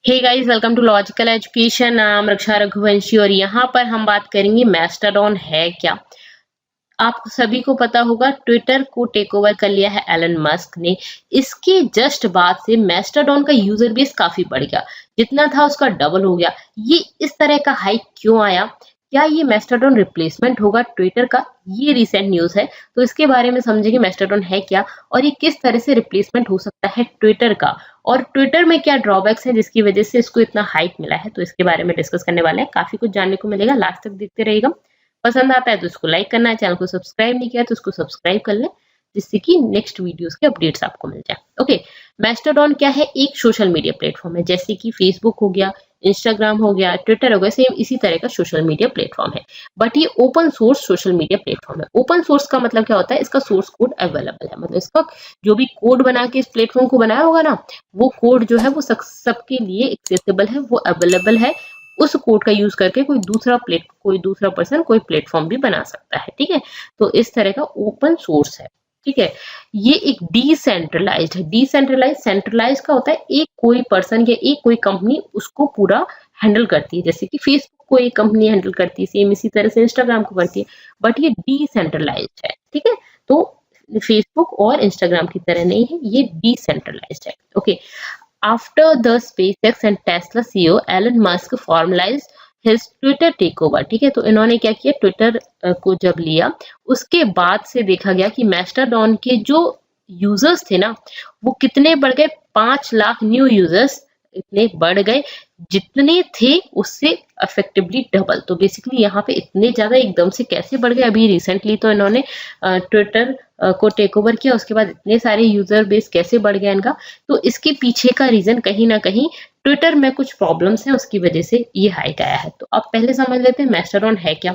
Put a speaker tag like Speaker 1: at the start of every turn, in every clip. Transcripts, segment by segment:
Speaker 1: Hey guys, welcome to logical education. नाम रक्षा रघुवंशी और यहाँ पर हम बात करेंगे मैस्टरडॉन है क्या। आप सभी को पता होगा ट्विटर को टेक ओवर कर लिया है एलन मस्क ने। इसके जस्ट बाद से मैस्टरडॉन का यूजर बेस काफी बढ़ गया, जितना था उसका डबल हो गया। ये इस तरह का हाइक क्यों आया? क्या ये मैस्टरडॉन रिप्लेसमेंट होगा ट्विटर का? ये रिसेंट न्यूज है, तो इसके बारे में समझेंगे मैस्टरडॉन है क्या और ये किस तरह से रिप्लेसमेंट हो सकता है ट्विटर का, और ट्विटर में क्या ड्रॉबैक्स है जिसकी वजह से इसको इतना हाइक मिला है। तो इसके बारे में डिस्कस करने वाले हैं, काफी कुछ जानने को मिलेगा, लास्ट तक देखते रहिएगा। पसंद आता है तो इसको लाइक करना है, चैनल को सब्सक्राइब नहीं किया तो इसको सब्सक्राइब कर लें, जिससे कि नेक्स्ट वीडियोस के अपडेट्स आपको मिल जाए। ओके, मैस्टरडॉन क्या है? एक सोशल मीडिया प्लेटफॉर्म है, जैसे कि फेसबुक हो गया, इंस्टाग्राम हो गया, ट्विटर हो गया, सेम इसी तरह का सोशल मीडिया प्लेटफॉर्म है। बट ये open source social media platform है। ओपन सोर्स का मतलब क्या होता है? इसका सोर्स कोड अवेलेबल है, मतलब इसका जो भी कोड बना के इस प्लेटफॉर्म को बनाया होगा ना, वो कोड जो है वो सबके लिए एक्सेसिबल है, वो अवेलेबल है। उस कोड का यूज करके कोई दूसरा पर्सन कोई प्लेटफॉर्म भी बना सकता है। ठीक है, तो इस तरह का ओपन सोर्स है। ठीक है, ये एक डिसेंट्रलाइज्ड है। डिसेंट्रलाइज, सेंट्रलाइज का होता है एक कोई पर्सन या एक कोई कंपनी उसको पूरा हैंडल करती है, जैसे कि फेसबुक को एक कंपनी हैंडल करती है, सेम इसी तरह से इंस्टाग्राम को करती है। बट ये डिसेंट्रलाइज्ड है। ठीक है, तो फेसबुक और इंस्टाग्राम की तरह नहीं है, ये डिसेंट्रलाइज्ड है। Okay, after the SpaceX and Tesla CEO Elon Musk formalized his Twitter takeover। ठीक है, तो इन्होंने क्या किया, ट्विटर को जब लिया उसके बाद से देखा गया कि मैस्टरडॉन के जो यूजर्स थे ना, वो कितने बढ़ गए, 5 लाख न्यू यूजर्स इतने बढ़ गए, जितने थे उससे इफेक्टिवली डबल। तो बेसिकली यहाँ पे इतने ज्यादा एकदम से कैसे बढ़ गए? अभी रिसेंटली तो इन्होंने ट्विटर को टेक ओवर किया, उसके बाद इतने सारे यूजर बेस कैसे बढ़ गया इनका? तो इसके पीछे का रीजन कहीं ना कहीं ट्विटर में कुछ प्रॉब्लम्स हैं, उसकी वजह से ये हाइक आया है। तो अब पहले समझ लेते हैं मैस्टरडॉन है क्या।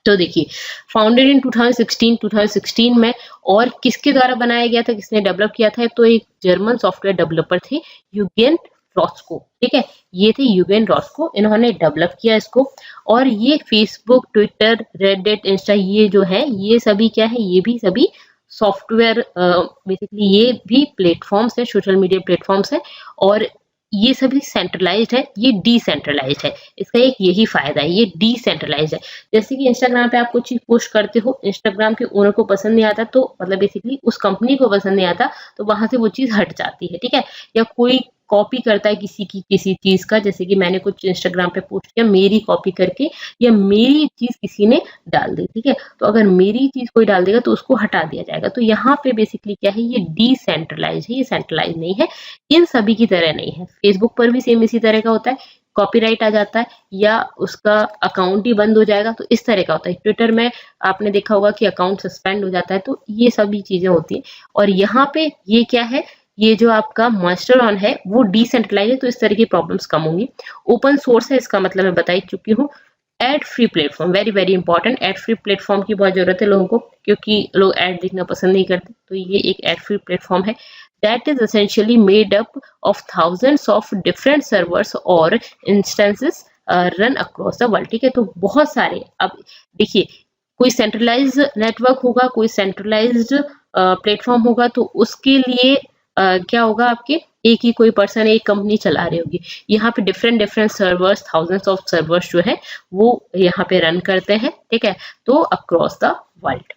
Speaker 1: तो देखिए, फाउंडेड इन 2016 में, और किसके द्वारा बनाया गया था, किसने डेवलप किया था? तो एक जर्मन सॉफ्टवेयर डेवलपर थे, यूगेन रॉस्को। ठीक है, ये थे यूगेन रॉस्को, इन्होंने डेवलप किया इसको। और ये फेसबुक, ट्विटर, रेडिट, इंस्टा, ये जो है ये सभी क्या है, ये भी सभी सॉफ्टवेयर, बेसिकली ये भी प्लेटफॉर्म्स है, सोशल मीडिया प्लेटफॉर्म्स है। और ये सभी सेंट्रलाइज्ड है, ये डिसेंट्रलाइज्ड है। इसका एक यही फायदा है, ये डिसेंट्रलाइज्ड है। जैसे कि इंस्टाग्राम पे आप कुछ चीज पोस्ट करते हो, इंस्टाग्राम के ओनर को पसंद नहीं आता, तो मतलब बेसिकली उस कंपनी को पसंद नहीं आता, तो वहां से वो चीज हट जाती है। ठीक है, या कोई कॉपी करता है किसी चीज का, जैसे कि मैंने कुछ इंस्टाग्राम पे पोस्ट किया, मेरी कॉपी करके या मेरी चीज किसी ने डाल दी। ठीक है, तो अगर मेरी चीज कोई डाल देगा तो उसको हटा दिया जाएगा। तो यहाँ पे बेसिकली क्या है, ये डिसेंट्रलाइज है, ये सेंट्रलाइज नहीं है, इन सभी की तरह नहीं है। फेसबुक पर भी सेम इसी तरह का होता है, कॉपीराइट आ जाता है या उसका अकाउंट ही बंद हो जाएगा, तो इस तरह का होता है। ट्विटर में आपने देखा होगा कि अकाउंट सस्पेंड हो जाता है, तो ये सभी चीजें होती हैं। और यहाँ पे ये क्या है, ये जो आपका मैस्टरडॉन है वो डिसेंट्रलाइज है, तो इस तरह की प्रॉब्लम्स कम होंगी। ओपन सोर्स है, इसका मतलब मैं बता ही चुकी हूँ। Add free platform, very very important. Add free platform की बहुत जरूरत है लोगों को, क्योंकि लोग एड देखना पसंद नहीं करते, तो ये एक एड फ्री प्लेटफॉर्म है। That is essentially made up of thousands of different servers और instances run across the world. ठीक है, तो बहुत सारे, अब देखिए, कोई सेंट्रलाइज नेटवर्क होगा, कोई सेंट्रलाइज्ड प्लेटफॉर्म होगा, तो उसके लिए क्या होगा, आपके एक ही कोई पर्सन, एक कंपनी चला रही होगी। यहाँ पे different different servers, thousands of servers जो है वो यहाँ पे रन करते हैं। ठीक है, तो अक्रॉस द वर्ल्ड।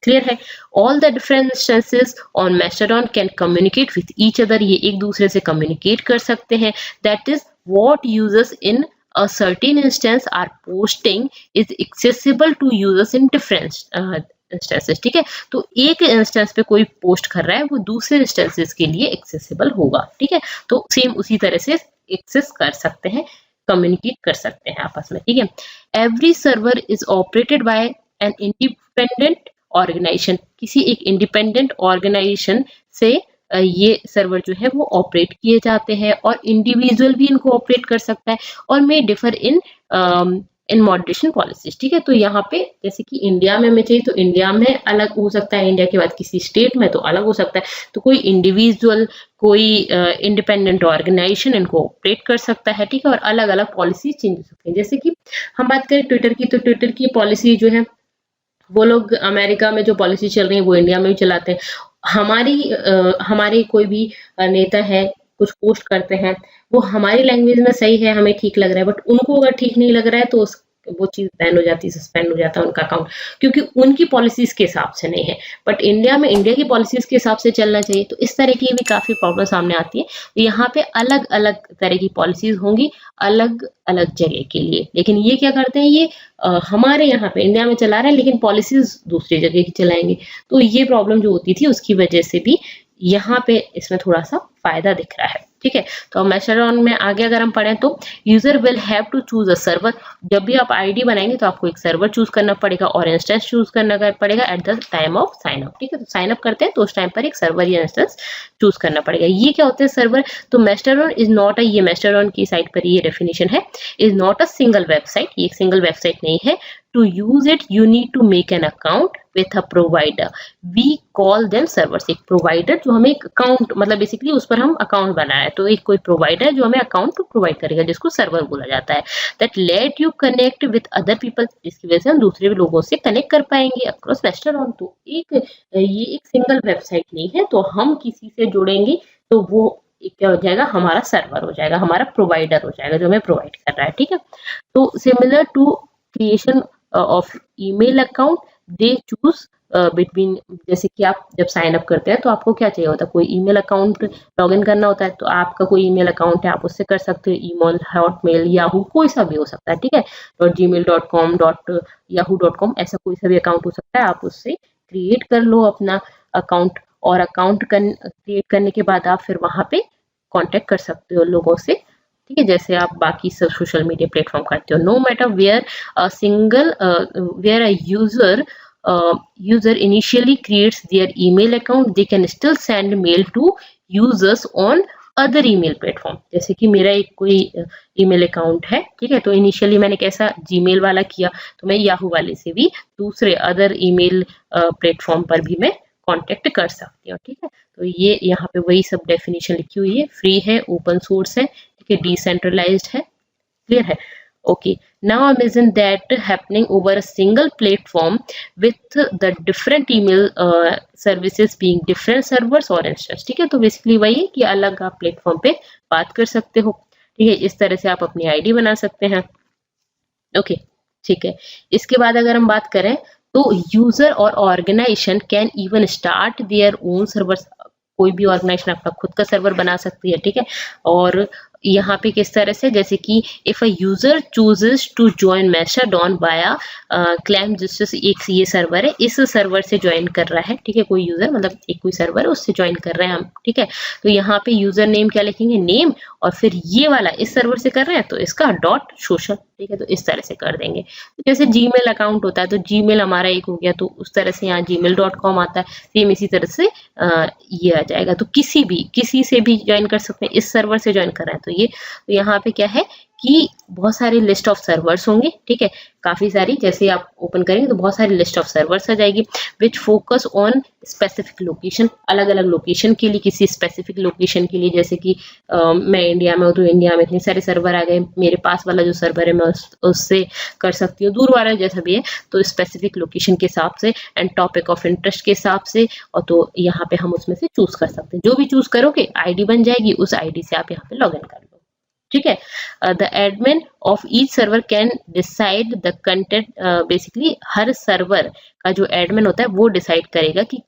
Speaker 1: क्लियर है? All the different instances on Mastodon can communicate with each other, ये एक दूसरे से कम्युनिकेट कर सकते हैं। That is what users in a certain instance are posting is accessible to users in different instances. ठीक है, तो एक इंस्टेंस पे कोई पोस्ट कर रहा है, वो दूसरे इंस्टेंसेस के लिए एक्सेसिबल होगा। ठीक है, तो सेम उसी तरह से एक्सेस कर सकते हैं, कम्युनिकेट कर सकते हैं आपस में। ठीक है, every server is operated by an independent organisation, किसी एक इंडिपेंडेंट ऑर्गेनाइजेशन से ये सर्वर जो है वो ऑपरेट किए जाते हैं, और इंडिविजुअल भी इनको ऑपरेट कर सकता है, और मे डिफर इन मॉडरेशन पॉलिसीज। ठीक है, तो यहाँ पे जैसे कि इंडिया में चाहिए तो इंडिया में अलग हो सकता है, इंडिया के बाद किसी स्टेट में तो अलग हो सकता है। तो कोई इंडिविजुअल, कोई इंडिपेंडेंट ऑर्गेनाइजेशन इनको ऑपरेट कर सकता है। ठीक है, और अलग अलग पॉलिसी चेंज हो सकती है। जैसे कि हम बात करें ट्विटर की, तो ट्विटर की पॉलिसी जो है, वो लोग अमेरिका में जो पॉलिसी चल रही है वो इंडिया में भी चलाते हैं। हमारे कोई भी नेता है कुछ पोस्ट करते हैं, वो हमारी लैंग्वेज में सही है, हमें ठीक लग रहा है, बट उनको अगर ठीक नहीं लग रहा है तो वो चीज़ बैन हो जाती है, सस्पेंड हो जाता है उनका अकाउंट, क्योंकि उनकी पॉलिसीज के हिसाब से नहीं है। बट इंडिया में इंडिया की पॉलिसीज के हिसाब से चलना चाहिए, तो इस तरह की भी काफ़ी प्रॉब्लम सामने आती है। तो यहाँ पे अलग अलग तरह की पॉलिसीज होंगी अलग अलग जगह के लिए, लेकिन ये क्या करते हैं, ये हमारे यहाँ पे इंडिया में चला रहे हैं लेकिन पॉलिसीज दूसरी जगह की चलाएंगे। तो ये प्रॉब्लम जो होती थी उसकी वजह से भी यहाँ पे इसमें थोड़ा सा फायदा दिख रहा है। ठीक है, तो मैस्टरडॉन में आगे अगर हम पढ़ें तो user will have to choose a server. जब भी आप आईडी बनाएंगे तो आपको एक सर्वर चूज करना पड़ेगा और इंस्टेंस चूज करना पड़ेगा at the time of sine up. ठीक है, तो साइन अप करते हैं तो उस टाइम पर एक सर्वर या इंस्टेंस चूज करना पड़ेगा। ये क्या होते हैं सर्वर, तो मैस्टरडॉन इज नॉट अ, ये मैस्टरडॉन की साइट पर ये डेफिनेशन है, is not a single website, ये एक सिंगल वेबसाइट नहीं है। To use it, you need to make an account with a provider. We call them servers. एक provider जो हमें एक account, मतलब बेसिकली उस पर हम account बना रहे हैं, तो एक कोई provider जो हमें account प्रोवाइड करेगा जिसको server बोला जाता है। That let you connect with other people, जिसकी वजह से हम दूसरे लोगों से कनेक्ट कर पाएंगे across Mastodon। तो ये एक सिंगल वेबसाइट नहीं है, तो हम किसी से जुड़ेंगे तो वो क्या हो जाएगा, हमारा सर्वर हो जाएगा, हमारा प्रोवाइडर हो जाएगा जो हमें प्रोवाइड कर रहा है। ठीक है, तो similar to creation of email account they choose between, जैसे कि आप जब साइन अप करते हैं तो आपको क्या चाहिए होता है, कोई ईमेल अकाउंट लॉगिन करना होता है, तो आपका कोई ईमेल अकाउंट है आप उससे कर सकते हो, ईमेल, हॉटमेल, याहू, कोई सा भी हो सकता है। ठीक है, .gmail.com, .yahoo.com, ऐसा कोई सा भी अकाउंट हो सकता है, आप उससे क्रिएट कर लो अपना अकाउंट, और अकाउंट क्रिएट करने के बाद आप फिर वहां पे कॉन्टेक्ट कर सकते हो लोगों से। ठीक है, जैसे आप बाकी सब सोशल मीडिया प्लेटफॉर्म करते हो। No matter where a user initially creates their email account, they can still send mail to users on other email platform. जैसे कि मेरा एक कोई ईमेल अकाउंट है, ठीक है, तो इनिशियली मैंने कैसा जीमेल वाला किया, तो मैं याहू वाले से भी दूसरे अदर ईमेल प्लेटफॉर्म पर भी मैं कांटेक्ट कर सकती हूँ। ठीक है, तो ये यहाँ पे वही सब डेफिनेशन लिखी हुई है, फ्री है, ओपन सोर्स है, ठीक है, डिसेंट्रलाइज्ड है, क्लियर है। Okay, now imagine that happening over a single platform with the different email services being different servers or instance। ठीक है, तो बेसिकली वही है कि अलग आप प्लेटफॉर्म पे बात कर सकते हो। ठीक है, इस तरह से आप अपनी आईडी बना सकते हैं। ओके, ठीक है, इसके बाद अगर हम बात करें तो यूजर और organisation can even start their own servers. कोई भी ऑर्गेनाइजेशन अपना खुद का सर्वर बना सकती है। ठीक है, और यहाँ पे किस तरह से, जैसे कि if a user chooses to join Mastodon via clam, जिससे एक ये सर्वर है, इस सर्वर से ज्वाइन कर रहा है। ठीक है, कोई यूजर मतलब एक कोई सर्वर है उससे ज्वाइन कर रहे हैं हम। ठीक है, तो यहाँ पे यूजर नेम क्या लिखेंगे, नेम, और फिर ये वाला इस सर्वर से कर रहे हैं तो इसका .social। ठीक है, तो इस तरह से कर देंगे। तो जैसे जीमेल अकाउंट होता है तो जीमेल हमारा एक हो गया, तो उस तरह से यहाँ gmail.com आता है, सेम इसी तरह से ये आ जाएगा। तो किसी से भी ज्वाइन कर सकते हैं, इस सर्वर से ज्वाइन कर रहे हैं तो ये, तो यहाँ पे क्या है कि बहुत सारी लिस्ट ऑफ सर्वर्स होंगे। ठीक है, काफी सारी, जैसे आप ओपन करेंगे तो बहुत सारी लिस्ट ऑफ सर्वर्स आ जाएगी, which focus on specific location, अलग अलग लोकेशन के लिए, किसी स्पेसिफिक लोकेशन के लिए। जैसे कि मैं इंडिया में हूँ तो इंडिया में इतने सारे सर्वर आ गए, मेरे पास वाला जो सर्वर है मैं उससे कर सकती हूँ, दूर वाला जैसा भी है, तो स्पेसिफिक लोकेशन के हिसाब से एंड टॉपिक ऑफ इंटरेस्ट के हिसाब से, और तो यहाँ पे हम उसमें से चूज कर सकते हैं। जो भी चूज करोगे आईडी बन जाएगी, उस आईडी से आप यहाँ पे लॉग इन कर लो। ठीक है, the admin of each server can decide the content. Basically her server का जो एडमिन होता है वो डिसाइड करेगा कि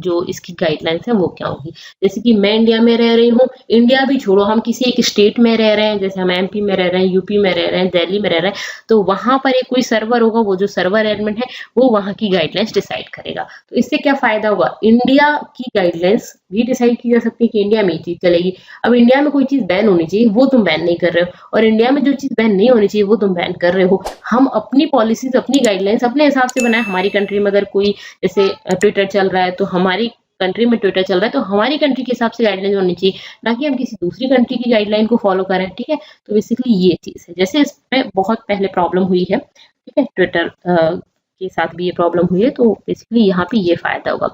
Speaker 1: जो इसकी गाइडलाइंस है वो क्या होगी। जैसे कि मैं इंडिया में रह रही हूँ, इंडिया भी छोड़ो, हम किसी एक स्टेट में रह रहे हैं, जैसे हम एमपी में रह रहे हैं, यूपी में रह रहे हैं, दिल्ली में रह रहे हैं, तो वहां पर एक कोई सर्वर होगा, वो जो सर्वर एडमिन है वो वहां की गाइडलाइंस डिसाइड करेगा। तो इससे क्या फायदा होगा, इंडिया की गाइडलाइंस भी डिसाइड की जा सकती है कि इंडिया में ये चीज चलेगी। अब इंडिया में कोई चीज बैन होनी चाहिए वो तुम बैन नहीं कर रहे हो, और इंडिया में जो चीज बैन नहीं होनी चाहिए वो तुम बैन कर रहे हो। हम अपनी पॉलिसीज, अपनी गाइडलाइंस अपने हिसाब से बनाए। हमारी कंट्री में अगर कोई जैसे ट्विटर चल रहा है तो हमारी कंट्री में ट्विटर चल रहा है तो हमारी कंट्री के हिसाब से गाइडलाइन होनी चाहिए, ना कि हम किसी दूसरी कंट्री की गाइडलाइन को फॉलो करें। ठीक है, तो बेसिकली ये चीज है। जैसे इसमें बहुत पहले प्रॉब्लम हुई है, ठीक है, ट्विटर के साथ भी ये प्रॉब्लम हुई है, तो बेसिकली यहाँ पे ये फायदा होगा,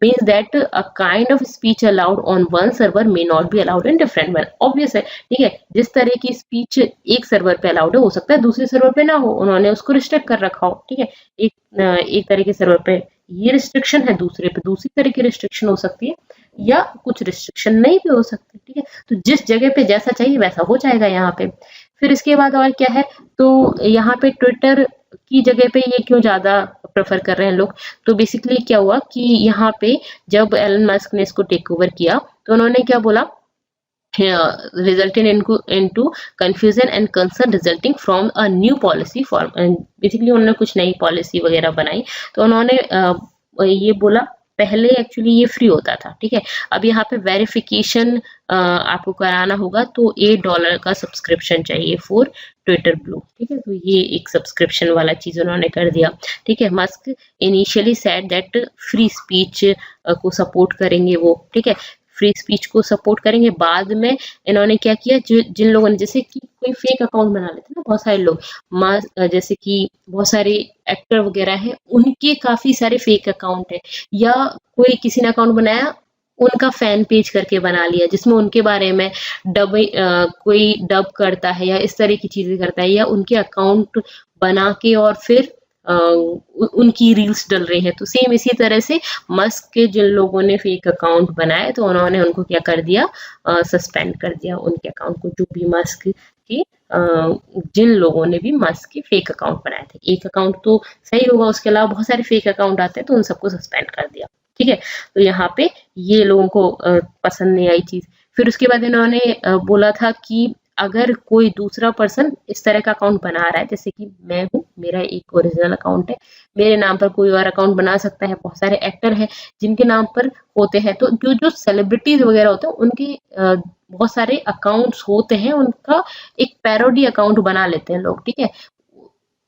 Speaker 1: means that a kind of speech allowed on one server may not be allowed in different one. Obvious है, ठीक है, जिस तरह की स्पीच एक सर्वर पे अलाउड हो सकता है दूसरे सर्वर पे ना हो, उन्होंने उसको रिस्ट्रिक्ट कर रखा हो। ठीक है, एक तरह के सर्वर पे ये रिस्ट्रिक्शन है, दूसरे पे दूसरी तरह की रिस्ट्रिक्शन हो सकती है। या कुछ रिस्ट्रिक्शन नहीं भी हो सकते, ठीक है। तो जिस जगह पे जैसा चाहिए वैसा हो जाएगा यहाँ पे। फिर इसके बाद और क्या है, तो यहाँ पे ट्विटर की जगह पे ये क्यों ज्यादा प्रेफर कर रहे हैं लोग, तो बेसिकली क्या हुआ कि यहाँ पे जब एलन मस्क ने इसको टेक ओवर किया तो उन्होंने क्या बोला, resulted into confusion and concern resulting from a new policy form, and basically उन्होंने कुछ नई पॉलिसी वगैरह बनाई। तो उन्होंने ये बोला, पहले एक्चुअली ये फ्री होता था, ठीक है। अब यहाँ पे वेरिफिकेशन आपको कराना होगा, तो $8 का सब्सक्रिप्शन चाहिए फॉर ट्विटर ब्लू, ठीक है। तो ये एक सब्सक्रिप्शन वाला चीज उन्होंने कर दिया, ठीक है। Musk initially said that free speech को सपोर्ट करेंगे वो, ठीक है, फ्री स्पीच को सपोर्ट करेंगे। बाद में इन्होंने क्या किया, जो जिन लोगों ने, जैसे कि कोई फेक अकाउंट बना लेते हैं ना बहुत सारे लोग, जैसे कि बहुत सारे एक्टर वगैरह हैं, उनके काफी सारे फेक अकाउंट है, या कोई किसी ने अकाउंट बनाया उनका फैन पेज करके बना लिया जिसमें उनके बारे में कोई डब करता है या इस तरह की चीजें करता है, या उनके अकाउंट बना के और फिर उनकी रील्स डल रही हैं। तो सेम इसी तरह से मस्क के जिन लोगों ने फेक अकाउंट बनाए तो उन्होंने उनको क्या कर दिया, सस्पेंड कर दिया उनके अकाउंट को, जो भी मस्क के जिन लोगों ने भी मस्क के फेक अकाउंट बनाए थे। एक अकाउंट तो सही होगा, उसके अलावा बहुत सारे फेक अकाउंट आते हैं, तो उन सबको सस्पेंड कर दिया, ठीक है। तो यहाँ पे ये लोगों को पसंद नहीं आई चीज। फिर उसके बाद इन्होंने बोला था कि अगर कोई दूसरा पर्सन इस तरह का अकाउंट बना रहा है, जैसे कि मैं हूँ, मेरा एक ओरिजिनल अकाउंट है, मेरे नाम पर कोई और अकाउंट बना सकता है। बहुत सारे एक्टर हैं जिनके नाम पर होते हैं, तो जो जो सेलिब्रिटीज वगैरह होते हैं उनके बहुत सारे अकाउंट्स होते हैं, उनका एक पैरोडी अकाउंट बना लेते हैं लोग, ठीक है।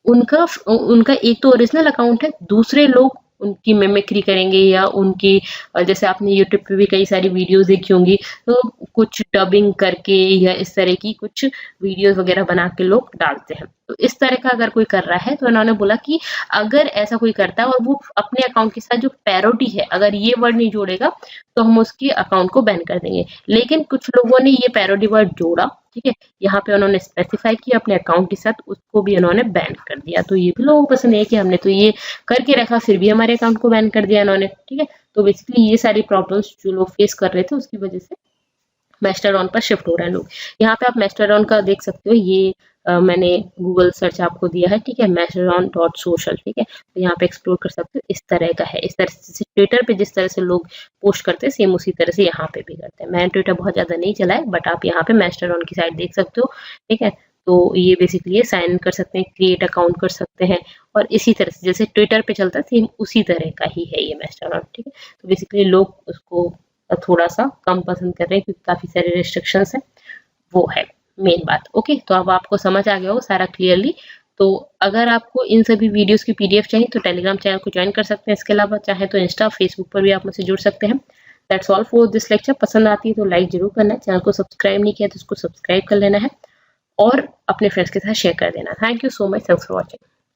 Speaker 1: उनका उनका एक तो ओरिजिनल अकाउंट है, दूसरे लोग उनकी मिमिक्री करेंगे या उनकी, जैसे आपने यूट्यूब पे भी कई सारी वीडियोस देखी होंगी, तो कुछ डबिंग करके या इस तरह की कुछ वीडियोस वगैरह बना के लोग डालते हैं। तो इस तरह का अगर कोई कर रहा है तो इन्होंने बोला कि अगर ऐसा कोई करता है और वो अपने अकाउंट के साथ जो पैरोडी है अगर ये वर्ड नहीं जोड़ेगा तो हम उसके अकाउंट को बैन कर देंगे। लेकिन कुछ लोगों ने ये पैरोडी वर्ड जोड़ा, ठीक है, यहाँ पे उन्होंने स्पेसिफाई किया अपने अकाउंट के साथ, उसको भी उन्होंने बैन कर दिया। तो ये भी लोगों को पसंद है कि हमने तो ये करके रखा फिर भी हमारे अकाउंट को बैन कर दिया इन्होंने, ठीक है। तो बेसिकली ये सारी प्रॉब्लम्स जो लोग फेस कर रहे थे उसकी वजह से मैस्टरडॉन पर शिफ्ट हो रहे हैं लोग। यहाँ पे आप मैस्टरडॉन का देख सकते हो, ये मैंने गूगल सर्च आपको दिया है, ठीक है, mastodon.social, ठीक है। तो यहाँ पे एक्सप्लोर कर सकते हो, इस तरह का है। इस तरह से ट्विटर पे जिस तरह से लोग पोस्ट करते हैं सेम उसी तरह से यहाँ पे भी करते हैं। मैंने ट्विटर बहुत ज्यादा नहीं चलाया, बट आप यहाँ पे मैस्टरडॉन की साइट देख सकते हो, ठीक है। तो ये बेसिकली साइन इन कर सकते हैं, क्रिएट अकाउंट कर सकते हैं, और इसी तरह से जैसे ट्विटर पे चलता है सेम उसी तरह का ही है ये मैस्टरडॉन, ठीक है। तो बेसिकली लोग उसको थोड़ा सा कम पसंद कर रहे हैं क्योंकि काफी सारे रेस्ट्रिक्शंस हैं, वो है मेन बात। ओके, तो अब आपको समझ आ गया हो सारा क्लियरली। तो अगर आपको इन सभी वीडियोस की पीडीएफ चाहिए तो टेलीग्राम चैनल को ज्वाइन कर सकते हैं। इसके अलावा चाहे तो इंस्टा फेसबुक पर भी आप मुझसे जुड़ सकते हैं। That's all for this lecture. पसंद आती है तो लाइक जरूर करना है, चैनल को सब्सक्राइब नहीं किया तो उसको सब्सक्राइब कर लेना है और अपने फ्रेंड्स के साथ शेयर कर देना। Thank you so much, thanks for watching.